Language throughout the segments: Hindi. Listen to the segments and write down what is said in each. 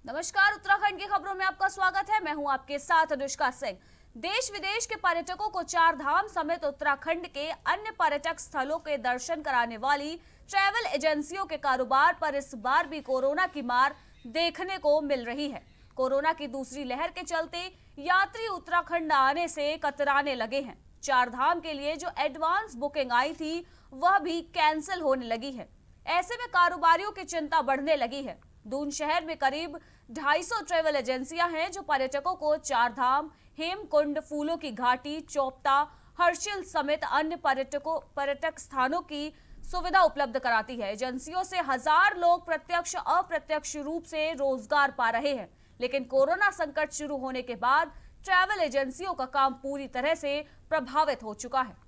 नमस्कार, उत्तराखंड की खबरों में आपका स्वागत है। मैं हूं आपके साथ अनुष्का सिंह। देश विदेश के पर्यटकों को चार धाम समेत उत्तराखंड के अन्य पर्यटक स्थलों के दर्शन कराने वाली ट्रैवल एजेंसियों के कारोबार पर इस बार भी कोरोना की मार देखने को मिल रही है। कोरोना की दूसरी लहर के चलते यात्री उत्तराखंड आने से कतराने लगे हैं। चार धाम के लिए जो एडवांस बुकिंग आई थी वह भी कैंसिल होने लगी है। ऐसे में कारोबारियों की चिंता बढ़ने लगी है। दून शहर में करीब 250 ट्रैवल एजेंसियां हैं जो पर्यटकों को चार धाम, हेमकुंड, फूलों की घाटी, चोपता, हर्षिल समेत अन्य पर्यटक स्थानों की सुविधा उपलब्ध कराती है। एजेंसियों से हजार लोग प्रत्यक्ष अप्रत्यक्ष रूप से रोजगार पा रहे हैं, लेकिन कोरोना संकट शुरू होने के बाद ट्रैवल एजेंसियों का काम पूरी तरह से प्रभावित हो चुका है।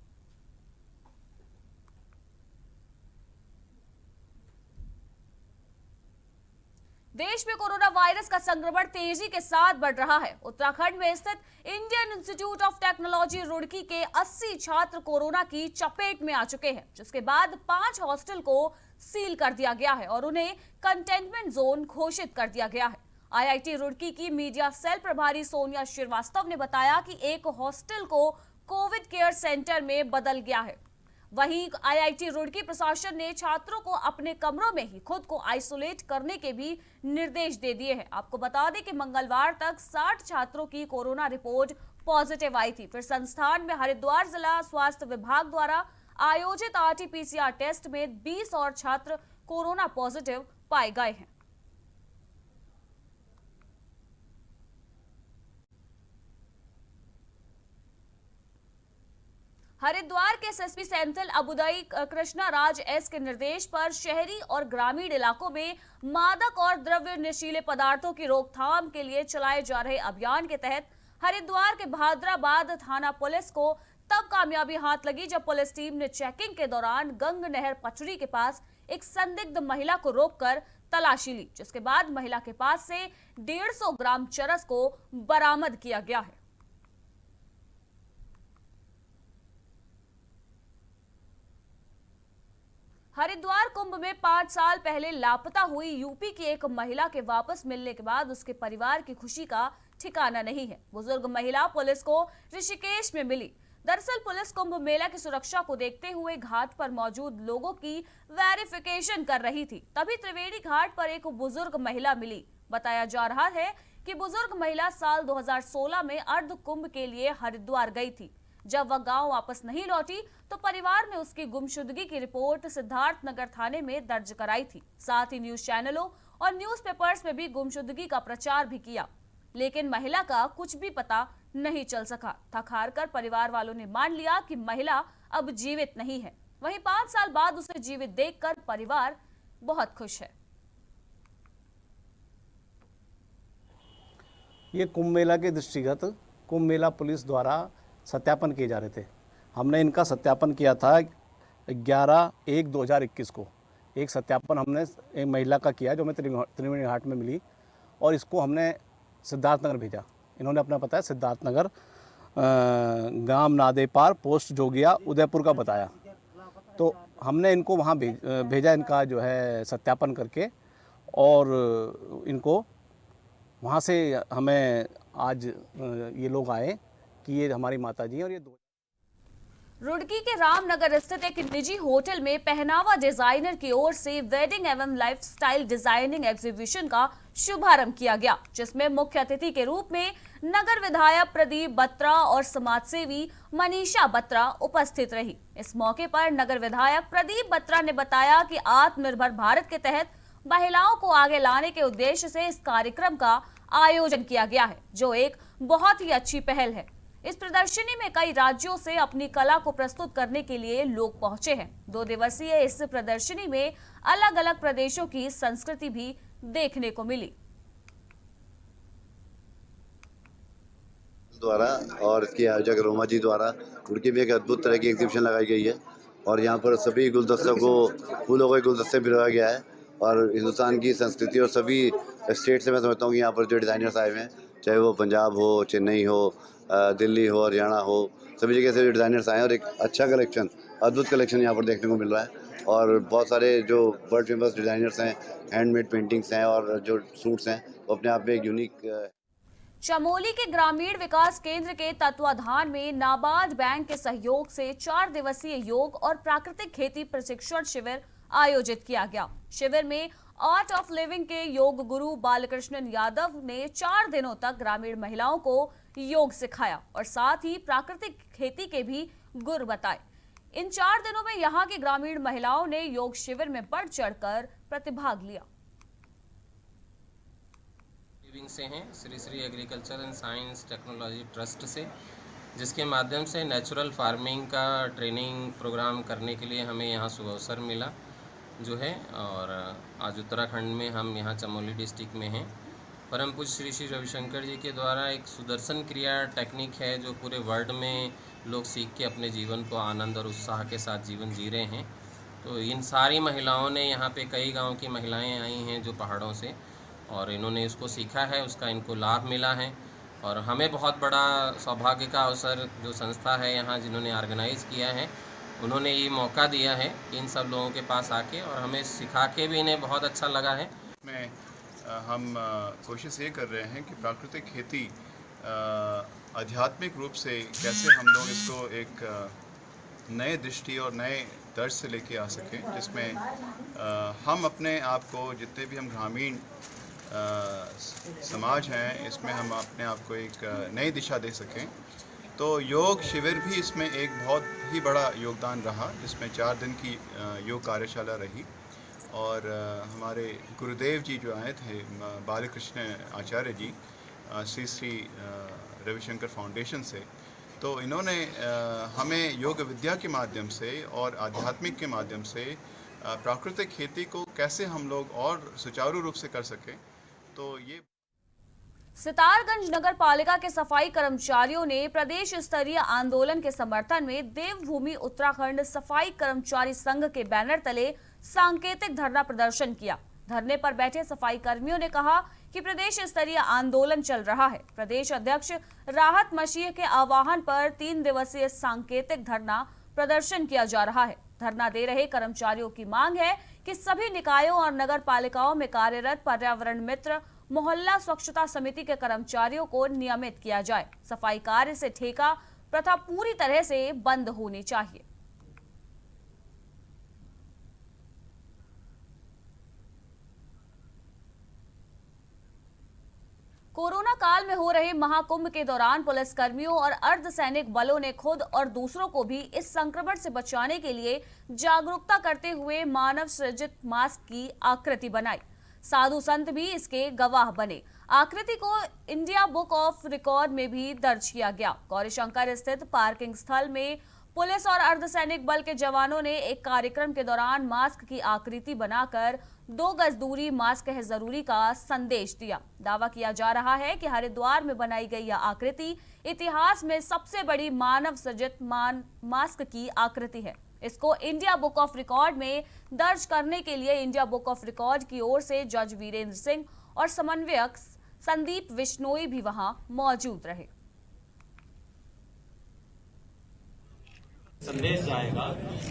देश में कोरोना वायरस का संक्रमण तेजी के साथ बढ़ रहा है। उत्तराखंड में स्थित Indian institute of technology Roorkee के 80 छात्र कोरोना की चपेट में आ चुके हैं, जिसके बाद 5 हॉस्टल को सील कर दिया गया है और उन्हें कंटेनमेंट जोन घोषित कर दिया गया है। आईआईटी रुड़की की मीडिया सेल प्रभारी सोनिया श्रीवास्तव ने बताया कि एक हॉस्टल को कोविड केयर सेंटर में बदल गया है। वहीं आईआईटी रुड़की प्रशासन ने छात्रों को अपने कमरों में ही खुद को आइसोलेट करने के भी निर्देश दे दिए हैं। आपको बता दें कि मंगलवार तक 60 छात्रों की कोरोना रिपोर्ट पॉजिटिव आई थी। फिर संस्थान में हरिद्वार जिला स्वास्थ्य विभाग द्वारा आयोजित आरटी-पीसीआर टेस्ट में 20 और छात्र कोरोना पॉजिटिव पाए गए हैं। हरिद्वार के एसएसपी सेंथिल अबुदई कृष्णा राज एस के निर्देश पर शहरी और ग्रामीण इलाकों में मादक और द्रव्य नशीले पदार्थों की रोकथाम के लिए चलाए जा रहे अभियान के तहत हरिद्वार के भादराबाद थाना पुलिस को तब कामयाबी हाथ लगी जब पुलिस टीम ने चेकिंग के दौरान गंग नहर पचड़ी के पास एक संदिग्ध महिला को रोककर तलाशी ली, जिसके बाद महिला के पास से 150 ग्राम चरस को बरामद किया गया है। हरिद्वार कुंभ में 5 साल पहले लापता हुई यूपी की एक महिला के वापस मिलने के बाद उसके परिवार की खुशी का ठिकाना नहीं है। बुजुर्ग महिला पुलिस को ऋषिकेश में मिली। दरअसल पुलिस कुंभ मेला की सुरक्षा को देखते हुए घाट पर मौजूद लोगों की वेरिफिकेशन कर रही थी। तभी त्रिवेणी घाट पर एक बुजुर्ग महिला मिली। बताया जा रहा है कि बुजुर्ग महिला साल 2016 में अर्ध कुंभ के लिए हरिद्वार गई थी। जब वह गांव वापस नहीं लौटी तो परिवार ने उसकी गुमशुदगी की रिपोर्ट सिद्धार्थनगर थाने में दर्ज कराई थी। साथ ही न्यूज चैनलों और न्यूज़पेपर्स में भी गुमशुदगी का प्रचार भी किया, लेकिन महिला का कुछ भी पता नहीं चल सका। थक हार कर परिवार वालों ने मान लिया कि महिला अब जीवित नहीं है। वहीं 5 साल बाद उसे जीवित देखकर परिवार बहुत खुश है। ये कुंभ मेला के दृष्टिगत कुंभ मेला पुलिस द्वारा सत्यापन किए जा रहे थे। हमने इनका सत्यापन किया था 11/1/2021 को। एक सत्यापन हमने एक महिला का किया जो हमें त्रिवेणी घाट में मिली और इसको हमने सिद्धार्थनगर भेजा। इन्होंने अपना बताया सिद्धार्थनगर गांव नादेपार पोस्ट जोगिया उदयपुर का बताया, तो हमने इनको वहां भेजा इनका जो है सत्यापन करके, और इनको वहाँ से हमें आज ये लोग आए कि ये हमारी माता जी हैं। और ये रुड़की के रामनगर स्थित एक निजी होटल में पहनावा डिजाइनर की ओर से वेडिंग एवं लाइफस्टाइल डिजाइनिंग एग्जीबिशन का शुभारंभ किया गया, जिसमें मुख्य अतिथि के रूप में नगर विधायक प्रदीप बत्रा और समाजसेवी मनीषा बत्रा उपस्थित रही। इस मौके पर नगर विधायक प्रदीप बत्रा ने बताया कि आत्मनिर्भर भारत के तहत महिलाओं को आगे लाने के उद्देश्य से इस कार्यक्रम का आयोजन किया गया है, जो एक बहुत ही अच्छी पहल है। इस प्रदर्शनी में कई राज्यों से अपनी कला को प्रस्तुत करने के लिए लोग पहुंचे हैं। 2 दिवसीय इस प्रदर्शनी में अलग अलग प्रदेशों की संस्कृति भी देखने को मिली। द्वारा और इसके आयोजक रोमा जी द्वारा रुड़की में एक अद्भुत तरह की एग्जीबिशन लगाई गई है और यहाँ पर सभी गुलदस्तों को फूलों के गुलदस्ते भिजवाया गया है और हिंदुस्तान की संस्कृति और सभी स्टेट से मैं समझता हूँ कि यहाँ पर जो डिज़ाइनर्स आए हुए हैं, चाहे वो पंजाब हो, चेन्नई हो, दिल्ली हो, हरियाणा हो, सभी जगह से डिज़ाइनर्स आए हैं और एक अच्छा कलेक्शन, अद्भुत कलेक्शन यहाँ पर देखने को मिल रहा है। और बहुत सारे जो वर्ल्ड फेमस डिज़ाइनर्स हैं, हैंडमेड पेंटिंग्स हैं और जो सूट्स हैं, वो अपने आप में एक यूनिक। चमोली के ग्रामीण विकास केंद्र के तत्वाधान में नाबार्ड बैंक के सहयोग से 4 दिवसीय योग और प्राकृतिक खेती प्रशिक्षण शिविर आयोजित किया गया। शिविर में आर्ट ऑफ लिविंग के योग गुरु बालकृष्णन यादव ने 4 दिनों तक ग्रामीण महिलाओं को योग सिखाया और साथ ही प्राकृतिक खेती के भी गुर बताए। इन 4 दिनों में यहाँ की ग्रामीण महिलाओं ने योग शिविर में बढ़ चढ़कर प्रतिभाग लिया। लिविंग से हैं Shri Shri agriculture and science technology trust से, जिसके माध्यम से नेचुरल फार्मिंग का ट्रेनिंग प्रोग्राम करने के लिए हमें यहाँ शुभ अवसर मिला जो है। और आज उत्तराखंड में हम यहाँ चमोली डिस्ट्रिक्ट में हैं। परम पूज्य श्री श्री रविशंकर जी के द्वारा एक सुदर्शन क्रिया टेक्निक है जो पूरे वर्ल्ड में लोग सीख के अपने जीवन को आनंद और उत्साह के साथ जीवन जी रहे हैं। तो इन सारी महिलाओं ने यहाँ पे कई गांव की महिलाएं आई हैं जो पहाड़ों से, और इन्होंने इसको सीखा है, उसका इनको लाभ मिला है। और हमें बहुत बड़ा सौभाग्य का अवसर जो संस्था है यहाँ जिन्होंने ऑर्गेनाइज़ किया है, उन्होंने ये मौका दिया है इन सब लोगों के पास आके, और हमें सिखा के भी इन्हें बहुत अच्छा लगा है। हम कोशिश ये कर रहे हैं कि प्राकृतिक खेती आध्यात्मिक रूप से कैसे हम लोग इसको एक नए दृष्टि और नए दर्ज से लेके आ सकें, जिसमें हम अपने आप को, जितने भी हम ग्रामीण समाज हैं, इसमें हम अपने आप को एक नई दिशा दे सकें। तो योग शिविर भी इसमें एक बहुत ही बड़ा योगदान रहा, जिसमें 4 दिन की योग कार्यशाला रही। और हमारे गुरुदेव जी जो आए थे, बालकृष्ण आचार्य जी, श्री श्री रविशंकर फाउंडेशन से, तो इन्होंने हमें योग विद्या के माध्यम से और आध्यात्मिक के माध्यम से प्राकृतिक खेती को कैसे हम लोग और सुचारू रूप से कर सकें। तो ये सितारगंज नगर पालिका के सफाई कर्मचारियों ने प्रदेश स्तरीय आंदोलन के समर्थन में देवभूमि उत्तराखंड सफाई कर्मचारी संघ के बैनर तले सांकेतिक धरना प्रदर्शन किया। धरने पर बैठे सफाई कर्मियों ने कहा कि प्रदेश स्तरीय आंदोलन चल रहा है। प्रदेश अध्यक्ष राहत मशीह के आह्वान पर 3 दिवसीय सांकेतिक धरना प्रदर्शन किया जा रहा है। धरना दे रहे कर्मचारियों की मांग है कि सभी निकायों और नगर पालिकाओं में कार्यरत पर्यावरण मित्र मोहल्ला स्वच्छता समिति के कर्मचारियों को नियमित किया जाए। सफाई कार्य से ठेका प्रथा पूरी तरह से बंद होनी चाहिए। कोरोना काल में हो रहे महाकुंभ के दौरान पुलिस कर्मियों और अर्धसैनिक बलों ने खुद और दूसरों को भी इस संक्रमण से बचाने के लिए जागरूकता करते हुए मानव सृजित मास्क की आकृति बनाई। साधु संत भी इसके गवाह बने। आकृति को इंडिया बुक ऑफ रिकॉर्ड में भी दर्ज किया गया। गौरीशंकर स्थित पार्किंग स्थल में पुलिस और अर्धसैनिक बल के जवानों ने एक कार्यक्रम के दौरान मास्क की आकृति बनाकर 2 गज दूरी, मास्क है जरूरी का संदेश दिया। दावा किया जा रहा है कि हरिद्वार में बनाई गई यह आकृति इतिहास में सबसे बड़ी मानव सृजित मास्क की आकृति है। इसको इंडिया बुक ऑफ रिकॉर्ड में दर्ज करने के लिए इंडिया बुक ऑफ रिकॉर्ड की ओर से जज वीरेंद्र सिंह और समन्वयक संदीप विश्नोई भी वहां मौजूद रहे। संदेश जाएगा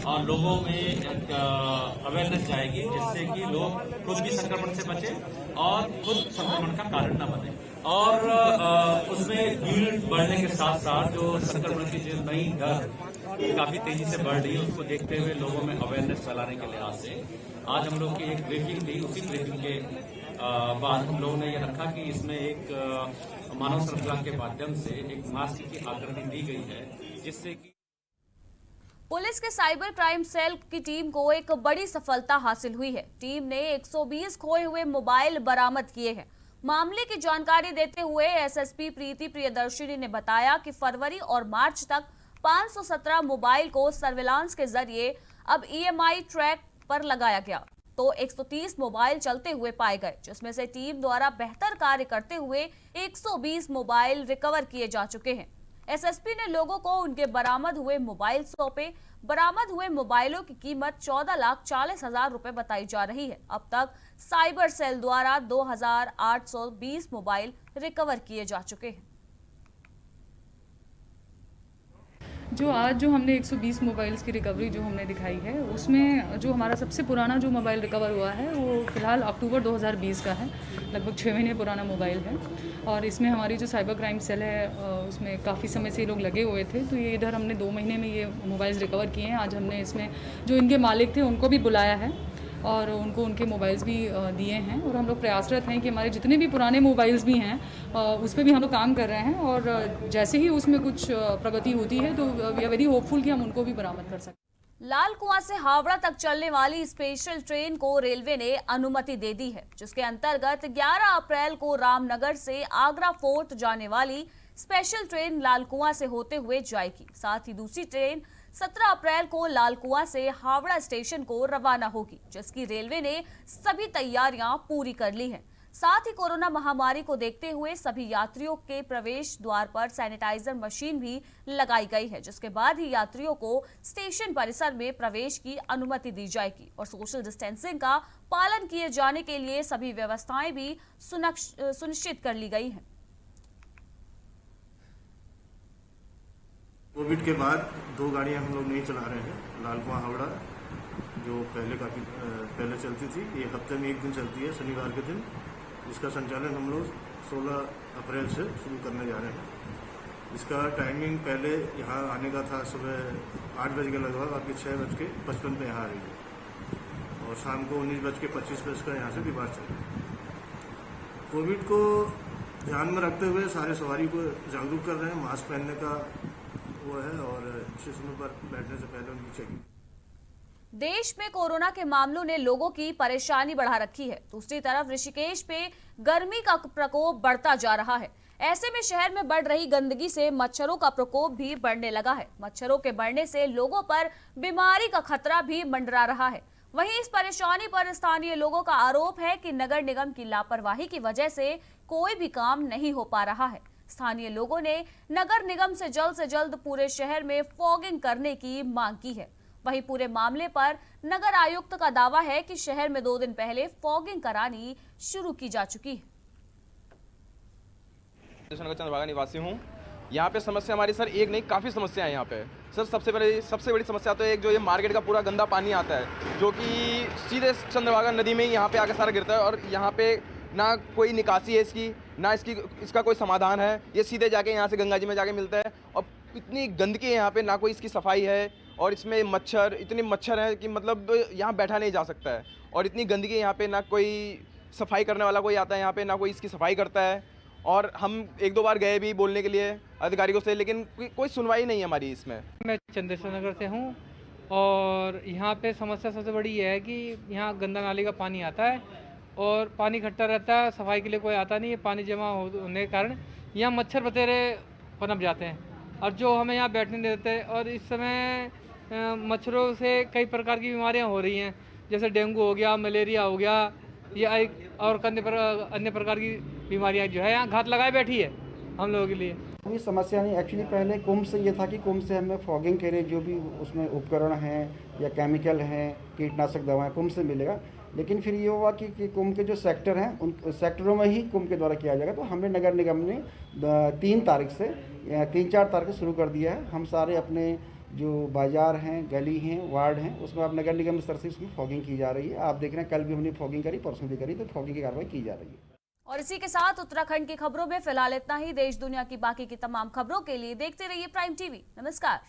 और लोगों में एक अवेयरनेस जाएगी, जिससे कि लोग खुद भी संक्रमण से बचें और खुद संक्रमण का कारण न बने। और उसमें भीड़ बढ़ने के साथ साथ जो संक्रमण की जो नई दर काफी तेजी से बढ़ रही है, उसको देखते हुए लोगों में अवेयरनेस फैलाने के लिहाज से आज हम लोग की एक ब्रीफिंग थी। उसी ब्रीफिंग के बाद हम लोगों ने ये रखा कि इसमें एक मानव श्रृंखला के माध्यम से एक मास्क की आकृति दी गई है, जिससे कि पुलिस के साइबर क्राइम सेल की टीम को एक बड़ी सफलता हासिल हुई है। टीम ने 120 खोए हुए मोबाइल बरामद किए हैं। मामले की जानकारी देते हुए एसएसपी प्रीति प्रियदर्शिनी ने बताया कि फरवरी और मार्च तक 517 मोबाइल को सर्विलांस के जरिए अब ईएमआई ट्रैक पर लगाया गया, तो 130 मोबाइल चलते हुए पाए गए, जिसमें से टीम द्वारा बेहतर कार्य करते हुए 120 मोबाइल रिकवर किए जा चुके हैं। एसएसपी ने लोगों को उनके बरामद हुए मोबाइल सौंपे। बरामद हुए मोबाइलों की कीमत 14,40,000 रुपए बताई जा रही है। अब तक साइबर सेल द्वारा 2,820 मोबाइल रिकवर किए जा चुके हैं। जो आज जो हमने 120 मोबाइल्स की रिकवरी जो हमने दिखाई है, उसमें जो हमारा सबसे पुराना जो मोबाइल रिकवर हुआ है वो फ़िलहाल अक्टूबर 2020 का है, लगभग 6 महीने पुराना मोबाइल है। और इसमें हमारी जो साइबर क्राइम सेल है उसमें काफ़ी समय से ये लोग लगे हुए थे, तो ये इधर हमने 2 महीने में ये मोबाइल्स रिकवर किए हैं। आज हमने इसमें जो इनके मालिक थे उनको भी बुलाया है और उनको उनके मोबाइल्स भी दिए हैं, और हम लोग प्रयासरत हैं कि हमारे जितने भी पुराने मोबाइल्स भी हैं उस पर भी हम लोग काम कर रहे हैं, और जैसे ही उसमें कुछ प्रगति होती है तो वी आर वेरी होपफुल कि हम उनको भी बरामद कर सकते। लाल कुआं से हावड़ा तक चलने वाली स्पेशल ट्रेन को रेलवे ने अनुमति दे दी है, जिसके अंतर्गत 11 अप्रैल को रामनगर से आगरा फोर्ट जाने वाली स्पेशल ट्रेन लाल कुआं से होते हुए जाएगी। साथ ही दूसरी ट्रेन 17 अप्रैल को लाल कुआं से हावड़ा स्टेशन को रवाना होगी, जिसकी रेलवे ने सभी तैयारियां पूरी कर ली हैं। साथ ही कोरोना महामारी को देखते हुए सभी यात्रियों के प्रवेश द्वार पर सैनिटाइजर मशीन भी लगाई गई है, जिसके बाद ही यात्रियों को स्टेशन परिसर में प्रवेश की अनुमति दी जाएगी और सोशल डिस्टेंसिंग का पालन किए जाने के लिए सभी व्यवस्थाएं भी सुनिश्चित कर ली गई हैं। कोविड के बाद 2 गाड़ियां हम लोग नहीं चला रहे हैं। लाल कुआं हावड़ा जो पहले चलती थी, ये हफ्ते में 1 दिन चलती है, शनिवार के दिन। इसका संचालन हम लोग 16 अप्रैल से शुरू करने जा रहे हैं। इसका टाइमिंग पहले यहाँ आने का था सुबह 8 बजे के लगभग, आपकी 6:55 पे यहाँ आ रही है, और शाम को 19:25 का यहाँ से डिपार्चर चलेगा। कोविड को ध्यान में रखते हुए सारे सवारी को जागरूक कर रहे हैं, मास्क पहनने का वो है, और स्टेशनों पर बैठने से पहले उनकी चेकिंग। देश में कोरोना के मामलों ने लोगों की परेशानी बढ़ा रखी है। दूसरी तरफ ऋषिकेश पे गर्मी का प्रकोप बढ़ता जा रहा है। ऐसे में शहर में बढ़ रही गंदगी से मच्छरों का प्रकोप भी बढ़ने लगा है। मच्छरों के बढ़ने से लोगों पर बीमारी का खतरा भी मंडरा रहा है। वहीं इस परेशानी पर स्थानीय लोगों का आरोप है कि नगर निगम की लापरवाही की वजह से कोई भी काम नहीं हो पा रहा है। स्थानीय लोगों ने नगर निगम से जल्द पूरे शहर में फॉगिंग करने की मांग की है। वहीं पूरे मामले पर नगर आयुक्त का दावा है कि शहर में 2 दिन पहले फॉगिंग करानी शुरू की जा चुकी है। चंद्रभागा निवासी हूँ। यहाँ पे समस्या हमारी सर एक नहीं काफ़ी समस्या है यहाँ पे सर। सबसे बड़ी समस्या तो एक जो ये मार्केट का पूरा गंदा पानी आता है, जो कि सीधे चंद्रभागा नदी में ही यहाँ पे आके सारा गिरता है, और यहाँ पे ना कोई निकासी है इसकी, ना इसका कोई समाधान है। ये सीधे जाके यहाँ से गंगा जी में जाके मिलता है, और इतनी गंदगी है यहाँ पे, ना कोई इसकी सफाई है, और इसमें इतने मच्छर हैं कि मतलब यहाँ बैठा नहीं जा सकता है। और इतनी गंदगी यहाँ पे, ना कोई सफाई करने वाला कोई आता है यहाँ पे, ना कोई इसकी सफाई करता है। और हम 1-2 बार गए भी बोलने के लिए अधिकारियों से, लेकिन कोई सुनवाई नहीं है हमारी इसमें। मैं चंदेश्वर नगर से हूँ, और यहाँ पे समस्या सबसे बड़ी ये है कि यहाँ गंदा नाले का पानी आता है और पानी इकट्ठा रहता है, सफाई के लिए कोई आता नहीं है। पानी जमा होने के कारण यहाँ मच्छर बतेरे पनप जाते हैं, और जो हमें यहाँ बैठने नहीं देते। और इस समय मच्छरों से कई प्रकार की बीमारियाँ हो रही हैं, जैसे डेंगू हो गया, मलेरिया हो गया, या और अन्य प्रकार की बीमारियाँ जो है यहाँ घात लगाए बैठी है हम लोगों के लिए। कोई समस्या नहीं। एक्चुअली पहले कुंभ से ये था कि कुंभ से हमें फॉगिंग के लिए जो भी उसमें उपकरण हैं या केमिकल हैं, कीटनाशक दवाएं कुंभ से मिलेगा। लेकिन फिर ये हुआ कि कुंभ के जो सेक्टर हैं उन सेक्टरों में ही कुंभ के द्वारा किया जाएगा। तो हमने नगर निगम ने 3-4 तारीख से शुरू कर दिया है। हम सारे अपने जो बाजार हैं, गली हैं, वार्ड हैं, उसमें अब नगर निगम स्तर से उसमें फॉगिंग की जा रही है। आप देख रहे हैं, कल भी हमने फॉगिंग करी, परसों भी करी, तो फॉगिंग की कार्रवाई की जा रही है। और इसी के साथ उत्तराखंड की खबरों में फिलहाल इतना ही। देश दुनिया की बाकी की तमाम खबरों के लिए देखते रहिए प्राइम टीवी। नमस्कार।